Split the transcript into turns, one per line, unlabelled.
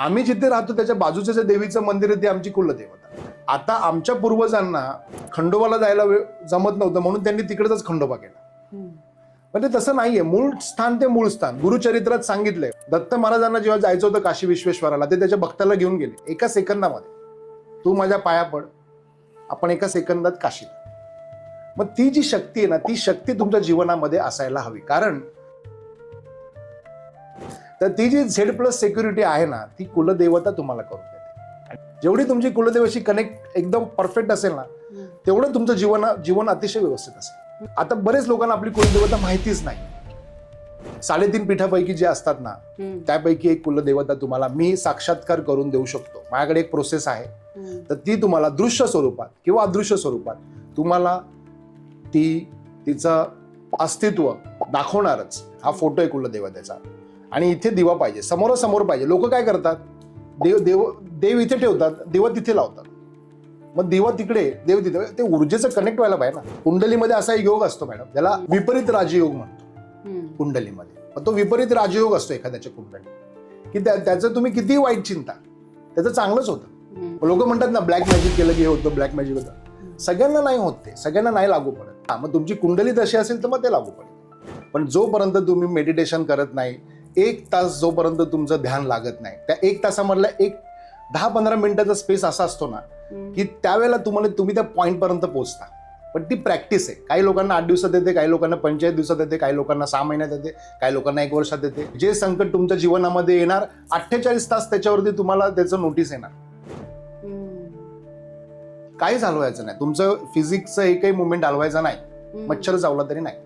आम्ही जिथे राहतो त्याच्या बाजूचं जे देवीचं मंदिर आहे ते आमची कुलदेवता. आता आमच्या पूर्वजांना खंडोबाला जायला जमत नव्हतं म्हणून त्यांनी तिकडेच खंडोबा केला. पण ते तसं नाहीये. मूळ स्थान ते मूळ स्थान. गुरुचरित्रात सांगितलंय, दत्त महाराजांना जेव्हा जायचं होतं काशी विश्वेश्वराला, ते त्याच्या भक्ताला घेऊन गेले. एका सेकंदामध्ये तू माझ्या पाया पड, आपण एका सेकंदात काशीला. मग ती जी शक्ती आहे ना, ती शक्ती तुमच्या जीवनामध्ये असायला हवी. कारण तर ती जी Z+ सिक्युरिटी आहे ना, ती कुलदेवता तुम्हाला करून देते. जेवढी तुमची कुलदेवाशी कनेक्ट एकदम परफेक्ट असेल ना, तेवढं तुमचं जीवन अतिशय व्यवस्थित असेल. आता बरेच लोकांना आपली कुलदेवता माहितीच नाही. 3.5 पीठापैकी जे असतात ना, त्यापैकी एक कुलदेवता तुम्हाला मी साक्षात्कार करून देऊ शकतो. माझ्याकडे एक प्रोसेस आहे. तर ती तुम्हाला दृश्य स्वरूपात किंवा अदृश्य स्वरूपात तुम्हाला तिचं अस्तित्व दाखवणारच. हा फोटो आहे कुलदेवतेचा. आणि इथे दिवा पाहिजे, समोरासमोर पाहिजे. लोक काय करतात, देव इथे ठेवतात, दिवा तिथे लावतात. मग दिवा तिकडे, देव तिथे. ते ऊर्जेचं कनेक्ट व्हायला पाहिजे ना. कुंडलीमध्ये असा एक योग असतो मॅडम, त्याला विपरीत राजयोग म्हणतो कुंडलीमध्ये. मग तो विपरीत राजयोग असतो एखाद्याच्या कुंडली, की त्याचं तुम्ही किती वाईट चिंता, त्याचं चांगलंच होतं. लोक म्हणतात ना ब्लॅक मॅजिक केलं की हे होतं, ब्लॅक मॅजिक होतं. सगळ्यांना नाही होत, ते सगळ्यांना नाही लागू पडत. मग तुमची कुंडली तशी असेल तर मग ते लागू पडेल. पण जोपर्यंत तुम्ही मेडिटेशन करत नाही, 1 तास जोपर्यंत तुमचं ध्यान लागत नाही, त्या 1 तासामधला एक 10-15 मिनिटाचा स्पेस असा असतो ना, की त्यावेळेला तुम्ही त्या पॉईंट पर्यंत पोहोचता. पण ती प्रॅक्टिस आहे. काही लोकांना 8 दिवसात येते, काही लोकांना 45 दिवसात येते, काही लोकांना 6 महिन्यात येते, काही लोकांना 1 वर्षात येते. जे संकट तुमच्या जीवनामध्ये येणार 48 तास त्याच्यावरती तुम्हाला त्याचं नोटीस येणार. काहीच हलवायचं नाही. तुमचं फिजिक्सचं एकही मुवमेंट हलवायचा नाही. मच्छर चावला तरी नाही.